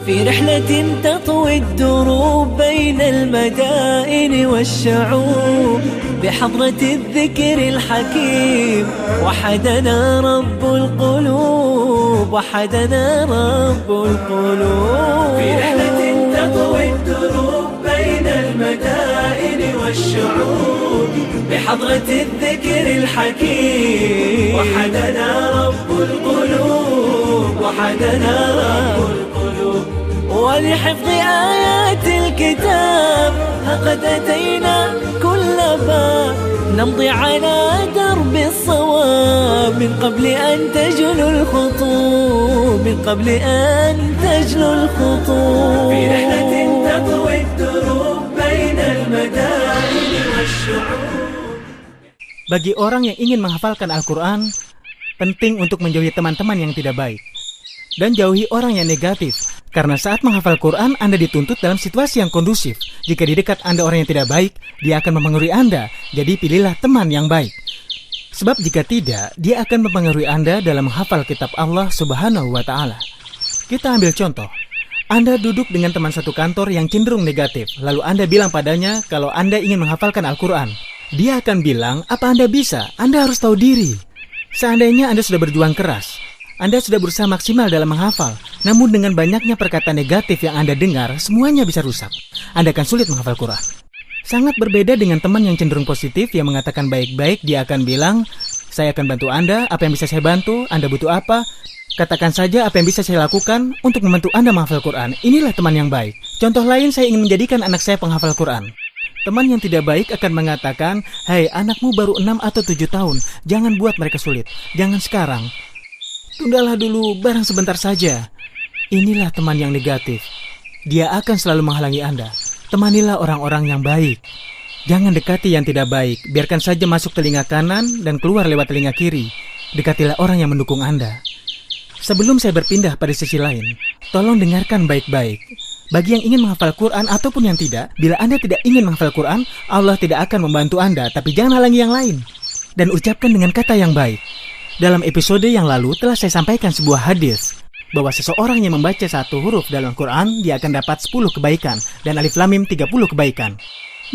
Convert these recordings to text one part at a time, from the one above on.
في رحلة تطوي الدروب بين المدائن والشعوب بحضرة الذكر الحكيم وحدنا رب القلوب وحدنا رب القلوب في رحلة تطوي الدروب بين المدائن والشعوب بحضرة الذكر الحكيم وحدنا رب القلوب وحدنا رب القلوب ولحفظ آيات الكتاب لقد أتينا كل باب نمضي على درب الصواب من قبل أن تجلو الخطوب من قبل أن تجلو الخطوب في رحلة تطوي الدروب بين المدائن والشعوب. Bagi orang yang ingin menghafalkan Al-Quran, penting untuk menjauhi teman-teman yang tidak baik dan jauhi orang yang negatif. Karena saat menghafal Quran, Anda dituntut dalam situasi yang kondusif. Jika di dekat Anda orang yang tidak baik, dia akan mempengaruhi Anda. Jadi pilihlah teman yang baik. Sebab jika tidak, dia akan mempengaruhi Anda dalam menghafal kitab Allah Subhanahu wa Ta'ala. Kita ambil contoh. Anda duduk dengan teman satu kantor yang cenderung negatif. Lalu Anda bilang padanya kalau Anda ingin menghafalkan Al-Quran. Dia akan bilang, apa Anda bisa? Anda harus tahu diri. Seandainya Anda sudah berjuang keras, Anda sudah berusaha maksimal dalam menghafal, namun dengan banyaknya perkataan negatif yang Anda dengar, semuanya bisa rusak. Anda akan sulit menghafal Quran. Sangat berbeda dengan teman yang cenderung positif yang mengatakan baik-baik. Dia akan bilang, saya akan bantu Anda, apa yang bisa saya bantu, Anda butuh apa? Katakan saja apa yang bisa saya lakukan untuk membantu Anda menghafal Quran. Inilah teman yang baik. Contoh lain, saya ingin menjadikan anak saya penghafal Quran. Teman yang tidak baik akan mengatakan, hai, anakmu baru 6 atau 7 tahun, jangan buat mereka sulit, jangan sekarang. Tundalah dulu, barang sebentar saja. Inilah teman yang negatif. Dia akan selalu menghalangi Anda. Temanilah orang-orang yang baik. Jangan dekati yang tidak baik. Biarkan saja masuk telinga kanan dan keluar lewat telinga kiri. Dekatilah orang yang mendukung Anda. Sebelum saya berpindah pada sisi lain, tolong dengarkan baik-baik. Bagi yang ingin menghafal Quran ataupun yang tidak, bila Anda tidak ingin menghafal Quran, Allah tidak akan membantu Anda. Tapi jangan halangi yang lain. Dan ucapkan dengan kata yang baik. Dalam episode yang lalu telah saya sampaikan sebuah hadis bahwa seseorang yang membaca 1 huruf dalam Quran, dia akan dapat 10 kebaikan dan alif lam mim 30 kebaikan.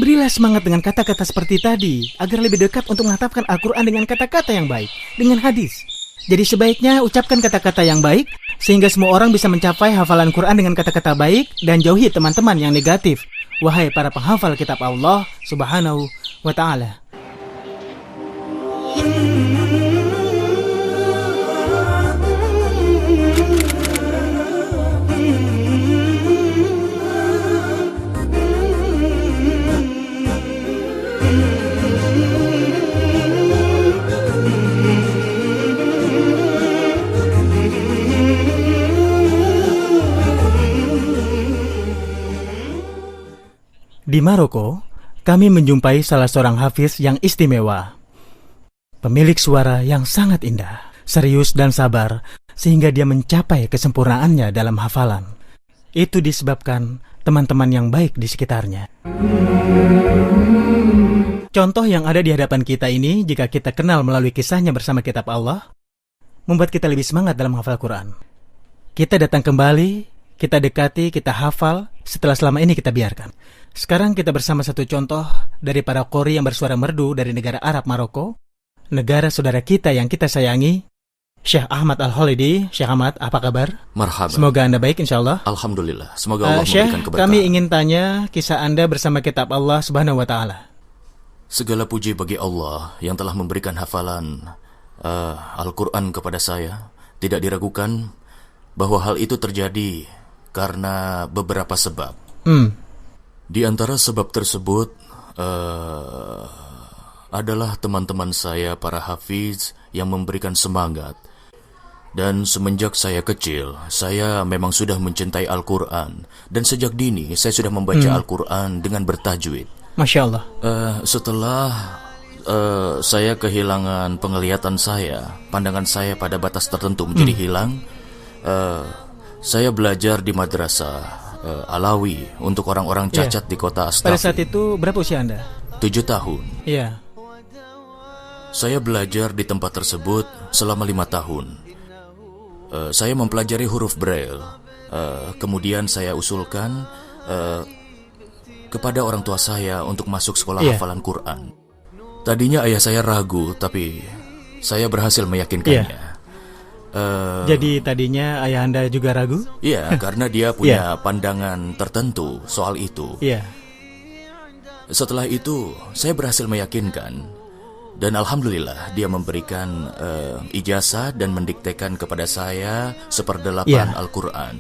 Berilah semangat dengan kata-kata seperti tadi agar lebih dekat untuk menghafalkan Al-Quran dengan kata-kata yang baik, dengan hadis. Jadi sebaiknya ucapkan kata-kata yang baik sehingga semua orang bisa mencapai hafalan Quran dengan kata-kata baik dan jauhi teman-teman yang negatif. Wahai para penghafal kitab Allah Subhanahu wa Ta'ala. Di Maroko, kami menjumpai salah seorang hafiz yang istimewa. Pemilik suara yang sangat indah, serius dan sabar, sehingga dia mencapai kesempurnaannya dalam hafalan. Itu disebabkan teman-teman yang baik di sekitarnya. Contoh yang ada di hadapan kita ini, jika kita kenal melalui kisahnya bersama kitab Allah, membuat kita lebih semangat dalam menghafal Quran. Kita datang kembali, kita dekati, kita hafal, setelah selama ini kita biarkan. Sekarang kita bersama satu contoh dari para qori yang bersuara merdu dari negara Arab Maroko, negara saudara kita yang kita sayangi, Syekh Ahmad Al-Khalidi. Syekh Ahmad, apa kabar? Marhaba. Semoga Anda baik, insyaAllah. Alhamdulillah. Semoga Allah memberikan keberkahan. Kami ingin tanya kisah Anda bersama kitab Allah Subhanahu wa Ta'ala. Segala puji bagi Allah yang telah memberikan hafalan Al-Quran kepada saya. Tidak diragukan bahwa hal itu terjadi karena beberapa sebab. Di antara sebab tersebut adalah teman-teman saya para hafiz yang memberikan semangat. Dan semenjak saya kecil, saya memang sudah mencintai Al-Quran. Dan sejak dini, saya sudah membaca Al-Quran dengan bertajwid. Masya Allah. Setelah saya kehilangan penglihatan saya, pandangan saya pada batas tertentu menjadi hilang, saya belajar di madrasah Alawi untuk orang-orang cacat di kota Astafi. Pada saat itu berapa usia Anda? 7 tahun. Iya. Saya belajar di tempat tersebut selama 5 tahun. Saya mempelajari huruf Braille Kemudian saya usulkan kepada orang tua saya untuk masuk sekolah Iya. hafalan Quran. Tadinya ayah saya ragu, tapi saya berhasil meyakinkannya. Jadi tadinya ayah Anda juga ragu? Iya, karena dia punya pandangan tertentu soal itu. Iya. Setelah itu, saya berhasil meyakinkan. Dan alhamdulillah, dia memberikan ijazah dan mendiktekan kepada saya 1/8 Al-Quran.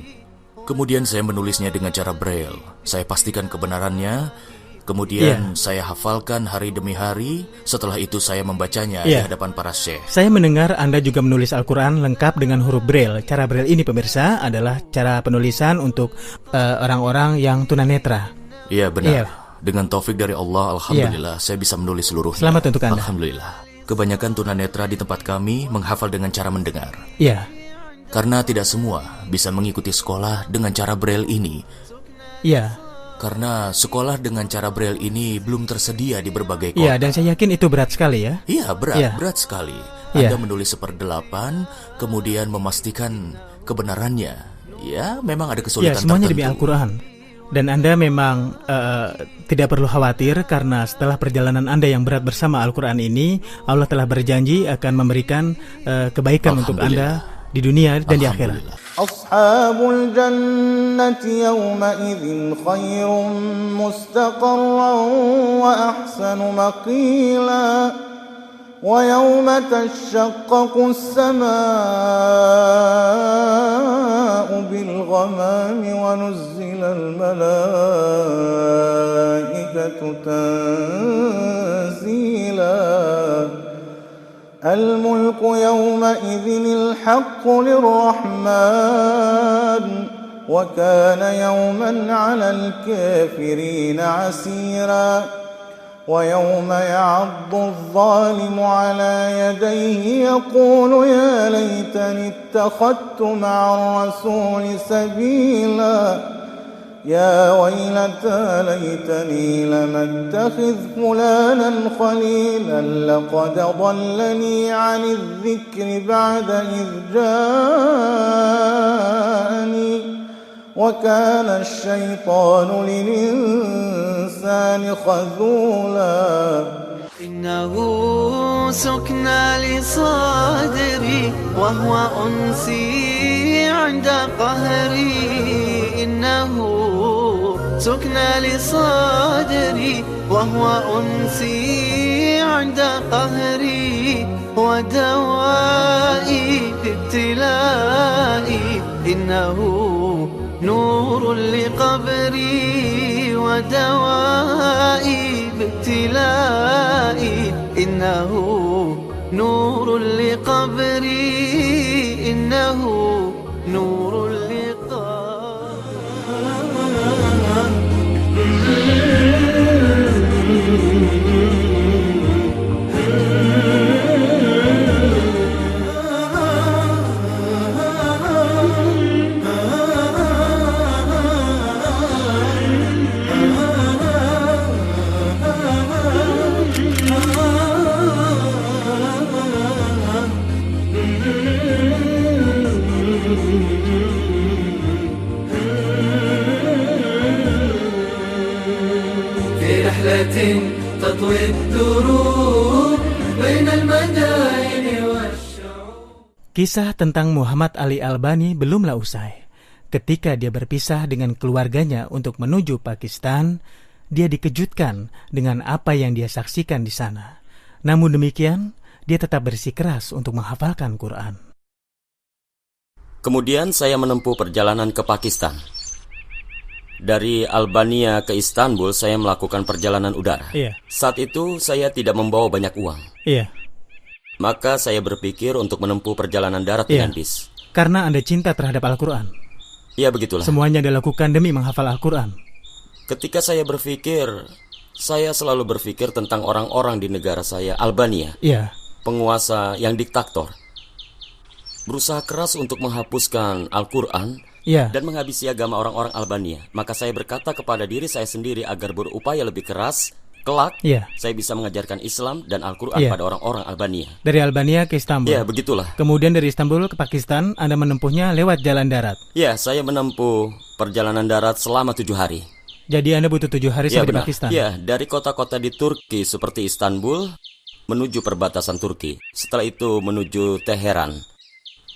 Kemudian saya menulisnya dengan cara braille. Saya pastikan kebenarannya. Kemudian saya hafalkan hari demi hari. Setelah itu saya membacanya di hadapan para syekh. Saya mendengar Anda juga menulis Al-Quran lengkap dengan huruf braille. Cara braille ini pemirsa adalah cara penulisan untuk orang-orang yang tunanetra. Iya benar. Iya. Dengan taufik dari Allah, alhamdulillah saya bisa menulis seluruhnya. Selamat untuk Anda. Alhamdulillah. Kebanyakan tunanetra di tempat kami menghafal dengan cara mendengar. Iya. Karena tidak semua bisa mengikuti sekolah dengan cara braille ini. Iya. Karena sekolah dengan cara braille ini belum tersedia di berbagai kota. Iya, dan saya yakin itu berat sekali ya. Iya, berat, Iya. berat sekali. Iya. Anda menulis 1/8, kemudian memastikan kebenarannya. Ya, memang ada Iya, kesulitan semuanya tertentu. demi Al-Quran. Dan Anda memang tidak perlu khawatir karena setelah perjalanan Anda yang berat bersama Al-Quran ini, Allah telah berjanji akan memberikan kebaikan untuk Anda di dunia dan di akhirat. Alhamdulillah. أصحاب الجنة يومئذ خير مستقرا وأحسن مقيلا ويوم تشقق السماء بالغمام ونزل الملائكة تنزيلا الملك يومئذ الحق للرحمن وكان يوما على الكافرين عسيرا ويوم يعض الظالم على يديه يقول يا ليتني اتخذت مع الرسول سبيلا يا ويلتى ليتني لم اتخذ فلانا خليلا لقد ضلني عن الذكر بعد إذ جاءني وكان الشيطان للإنسان خذولا إنه سكنى لصدري وهو أنسي عند قهري إنه سكنى لصدري وهو أنسي عند قهري ودوائي في ابتلائي إنه نور لقبري ودوائي بابتلائي إنه نور لقبري إنه نور تطوي الدروب بين المدائن والشعوب. Kisah tentang Muhammad Ali Albani belumlah usai. Ketika dia berpisah dengan keluarganya untuk menuju Pakistan, dia dikejutkan dengan apa yang dia saksikan di sana. Namun demikian, dia tetap bersikeras untuk menghafalkan Quran. Kemudian saya menempuh perjalanan ke Pakistan. Dari Albania ke Istanbul, saya melakukan perjalanan udara. Iya. Saat itu, saya tidak membawa banyak uang. Iya. Maka saya berpikir untuk menempuh perjalanan darat Iya. dengan bis. Karena Anda cinta terhadap Al-Quran. Ya, begitulah. Semuanya dilakukan demi menghafal Al-Quran. Ketika saya berpikir, saya selalu berpikir tentang orang-orang di negara saya, Albania. Iya. Penguasa yang diktator. Berusaha keras untuk menghapuskan Al-Quran Iya. dan menghabisi agama orang-orang Albania. Maka saya berkata kepada diri saya sendiri agar berupaya lebih keras kelak Iya. saya bisa mengajarkan Islam dan Al-Quran Iya. pada orang-orang Albania. Dari Albania ke Istanbul. Ya, begitulah. Kemudian dari Istanbul ke Pakistan, Anda menempuhnya lewat jalan darat. Ya, saya menempuh perjalanan darat selama 7 hari. Jadi Anda butuh 7 hari Ya, sampai di benar. Pakistan. Ya, dari kota-kota di Turki seperti Istanbul menuju perbatasan Turki. Setelah itu menuju Teheran,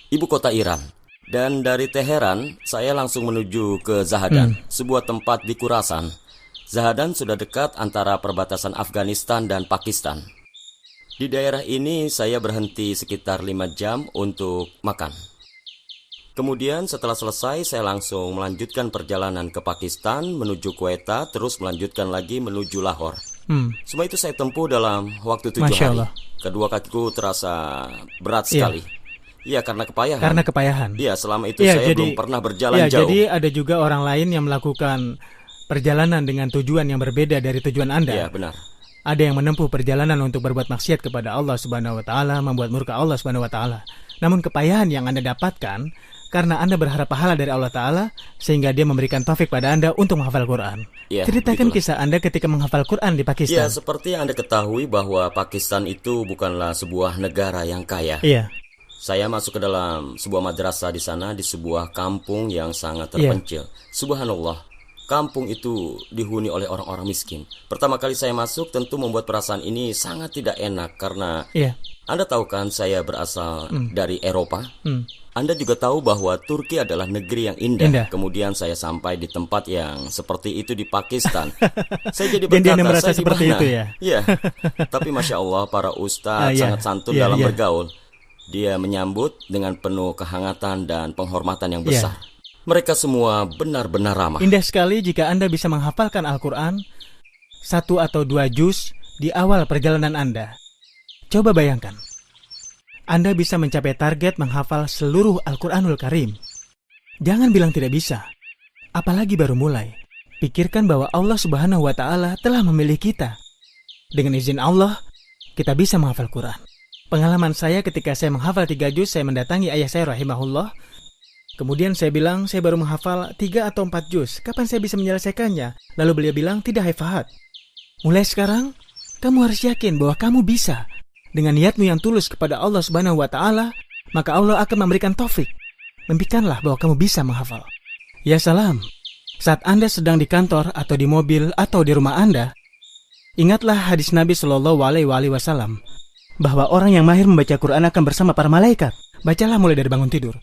ibu kota Iran. Dan dari Teheran, saya langsung menuju ke Zahedan, sebuah tempat di Khurasan. Zahedan sudah dekat antara perbatasan Afghanistan dan Pakistan. Di daerah ini saya berhenti sekitar 5 jam untuk makan. Kemudian setelah selesai, saya langsung melanjutkan perjalanan ke Pakistan, menuju Quetta, terus melanjutkan lagi menuju Lahore. Semua itu saya tempuh dalam waktu 7 Masya hari. Allah. Kedua kakiku terasa berat Iya. sekali. Iya, karena kepayahan. Karena kepayahan. Iya, selama itu Iya, saya belum pernah berjalan iya, jauh. Jadi ada juga orang lain yang melakukan perjalanan dengan tujuan yang berbeda dari tujuan Anda. Iya, benar. Ada yang menempuh perjalanan untuk berbuat maksiat kepada Allah Subhanahu wa taala, membuat murka Allah Subhanahu wa taala. Namun kepayahan yang Anda dapatkan karena Anda berharap pahala dari Allah taala sehingga Dia memberikan taufik pada Anda untuk menghafal Quran. Iya, Ceritakan begitulah. kisah Anda ketika menghafal Quran di Ya, Pakistan. seperti yang Anda ketahui bahwa Pakistan itu bukanlah sebuah negara yang kaya. Iya. Saya masuk ke dalam sebuah madrasah di sana, di sebuah kampung yang sangat Iya. terpencil. Subhanallah, kampung itu dihuni oleh orang-orang miskin. Pertama kali saya masuk tentu membuat perasaan ini sangat tidak enak karena Iya. Anda tahu kan saya berasal dari Eropa. Anda juga tahu bahwa Turki adalah negeri yang indah. Indah. Kemudian saya sampai di tempat yang seperti itu di Pakistan. Saya jadi Dan berkata, Anda merasa saya di seperti mana? itu ya? Iya. Tapi Masya Allah, para ustadz Iya. sangat santun Iya, dalam iya. bergaul. Dia menyambut dengan penuh kehangatan dan penghormatan yang Iya. besar. Mereka semua benar-benar ramah. Indah sekali jika Anda bisa menghafalkan Al-Quran 1 atau 2 juz di awal perjalanan Anda. Coba bayangkan, Anda bisa mencapai target menghafal seluruh Al-Quranul Karim. Jangan bilang tidak bisa, apalagi baru mulai. Pikirkan bahwa Allah Subhanahu wa Ta'ala telah memilih kita. Dengan izin Allah, kita bisa menghafal Quran. Pengalaman saya ketika saya menghafal 3 juz, saya mendatangi ayah saya rahimahullah. Kemudian saya bilang, saya baru menghafal 3 atau 4 juz. Kapan saya bisa menyelesaikannya? Lalu beliau bilang, tidak hai Fahad. Mulai sekarang, kamu harus yakin bahwa kamu bisa. Dengan niatmu yang tulus kepada Allah Subhanahu wa Ta'ala, maka Allah akan memberikan taufik. Mimpikanlah bahwa kamu bisa menghafal. Ya salam. Saat Anda sedang di kantor atau di mobil atau di rumah Anda, ingatlah hadis Nabi Shallallahu Alaihi Wasallam bahwa orang yang mahir membaca Quran akan bersama para malaikat. Bacalah mulai dari bangun tidur.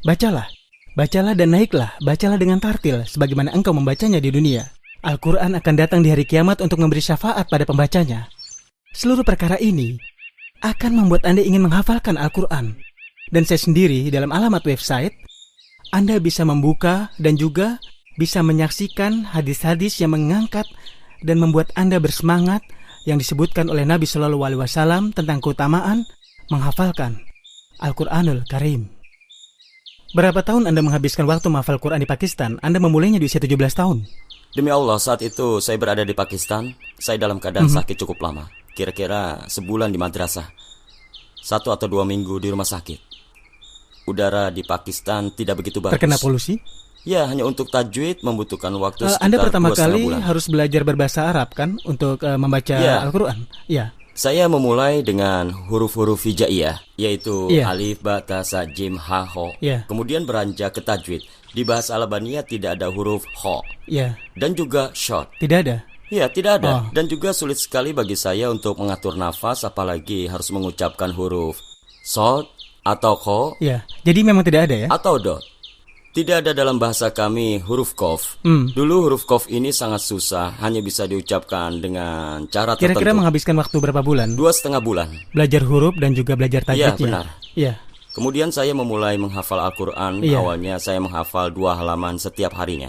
Bacalah dan naiklah. Bacalah dengan tartil sebagaimana engkau membacanya di dunia. Al-Quran akan datang di hari kiamat untuk memberi syafaat pada pembacanya. Seluruh perkara ini akan membuat Anda ingin menghafalkan Al-Quran. Dan saya sendiri dalam alamat website, Anda bisa membuka dan juga bisa menyaksikan hadis-hadis yang mengangkat dan membuat Anda bersemangat yang disebutkan oleh Nabi Shallallahu Alaihi Wasallam tentang keutamaan menghafalkan Al-Quranul Karim. Berapa tahun Anda menghabiskan waktu menghafal Quran di Pakistan? Anda memulainya di usia 17 tahun. Demi Allah, saat itu saya berada di Pakistan. Saya dalam keadaan sakit cukup lama. Kira-kira sebulan di madrasah. 1 atau 2 minggu di rumah sakit. Udara di Pakistan tidak begitu bagus. Terkena polusi? Ya, hanya untuk tajwid membutuhkan waktu sekitar Anda pertama 2,5 kali bulan. harus belajar berbahasa Arab kan untuk membaca Ya. Al-Quran? Ya. Saya memulai dengan huruf-huruf hijaiyah, yaitu Iya. alif, ba, ta, sa, jim, ha, ho. Iya. Kemudian beranjak ke tajwid. Di bahasa Albania tidak ada huruf ho Ya. dan juga short. Tidak ada. Ya, tidak ada. Oh. Dan juga sulit sekali bagi saya untuk mengatur nafas, apalagi harus mengucapkan huruf sod atau ko Ya. Jadi memang tidak ada ya? atau dot. Tidak ada dalam bahasa kami huruf kof. Dulu huruf kof ini sangat susah, hanya bisa diucapkan dengan cara Kira-kira tertentu. menghabiskan waktu berapa bulan? 2,5 bulan. Belajar huruf dan juga belajar tajwidnya. Iya, benar. Iya. Kemudian saya memulai menghafal Al-Quran. Iya. Awalnya saya menghafal 2 halaman setiap harinya.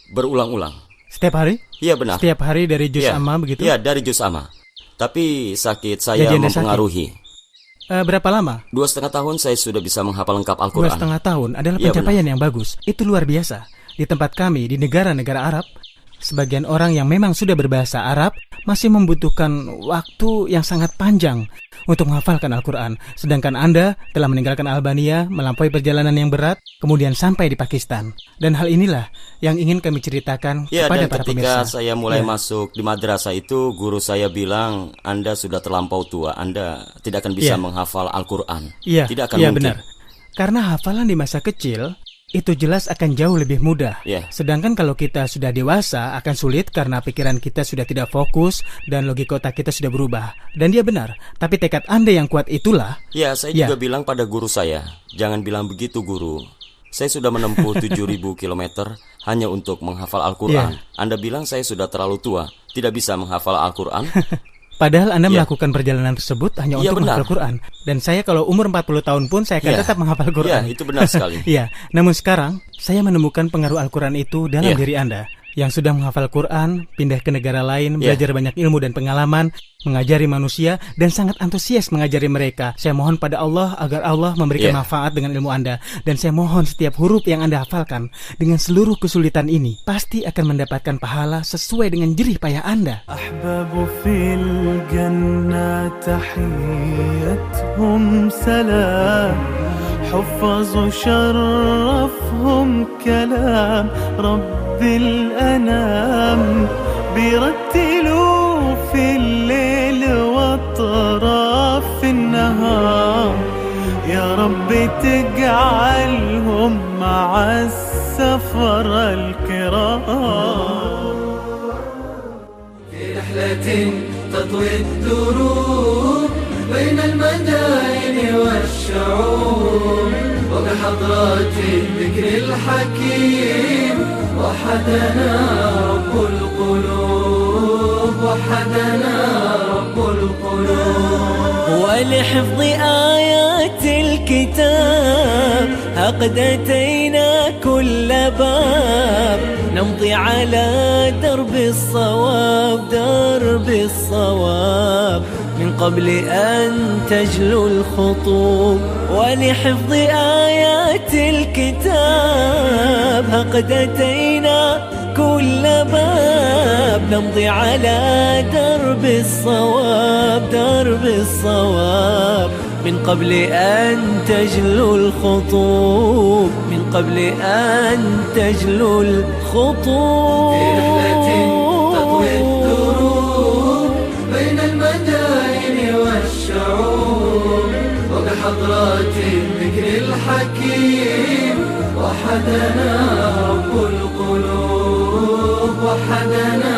Berulang-ulang. Setiap hari? Iya, benar. Setiap hari dari juz Iya. amma begitu? Iya, dari juz amma. Tapi sakit saya Jadi Anda sakit? mempengaruhi. Berapa lama? 2,5 tahun saya sudah bisa menghafal lengkap 2,5 Al-Quran. tahun adalah Iya, pencapaian yang bagus. Itu luar biasa. Di tempat kami, di negara-negara Arab, sebagian orang yang memang sudah berbahasa Arab masih membutuhkan waktu yang sangat panjang untuk menghafalkan Al-Quran. Sedangkan Anda telah meninggalkan Albania, melampaui perjalanan yang berat, kemudian sampai di Pakistan. Dan hal inilah yang ingin kami ceritakan Ya, kepada dan para ketika pemirsa. saya mulai Ya. masuk di madrasah itu, guru saya bilang, Anda sudah terlampau tua, Anda tidak akan bisa Ya. menghafal Al-Quran. Iya, Tidak akan iya mungkin. benar. Karena hafalan di masa kecil itu jelas akan jauh lebih mudah. Ya. Sedangkan kalau kita sudah dewasa akan sulit karena pikiran kita sudah tidak fokus dan logika otak kita sudah berubah. Dan dia benar, tapi tekad Anda yang kuat itulah. Ya, saya Ya. juga bilang pada guru saya, jangan bilang begitu guru. Saya sudah menempuh 7.000 kilometer hanya untuk menghafal Al-Quran. Anda bilang saya sudah terlalu tua, tidak bisa menghafal Al-Quran. Padahal Anda Ya. melakukan perjalanan tersebut hanya Iya, untuk benar. menghafal Quran. Dan saya kalau umur 40 tahun pun saya akan Ya. tetap menghafal Ya, Quran. itu benar sekali. Iya, namun sekarang saya menemukan pengaruh Al-Quran itu dalam Ya. diri Anda yang sudah menghafal Quran, pindah ke negara lain, Ya. belajar banyak ilmu dan pengalaman, mengajari manusia, dan sangat antusias mengajari mereka. Saya mohon pada Allah agar Allah memberikan Ya. manfaat dengan ilmu Anda. Dan saya mohon setiap huruf yang Anda hafalkan dengan seluruh kesulitan ini pasti akan mendapatkan pahala sesuai dengan jerih payah Anda. أحباب في الجنة تحيتهم سلام حفظ شرفهم كلام رب الأنام بيرتلوا في الليل وأطراف النهار يا رب تجعلهم مع السفر الكرام في رحلة تطوي الدروب بين المدائن والشعوب وبحضرات الذكر الحكيم وحدنا رب القلوب وحدنا رب القلوب ولحفظ آيات الكتاب قد أتينا كل باب نمضي على درب الصواب درب الصواب من قبل أن تجلو الخطوب ولحفظ آيات الكتاب قد أتينا كل باب نمضي على درب الصواب درب الصواب من قبل أن تجلو الخطوب من قبل أن تجلو الخطوب في رحلة تطوي الدروب بين المدائن والشعوب وبحضرات الذكر الحكيم وحدنا رب القلوب وحدنا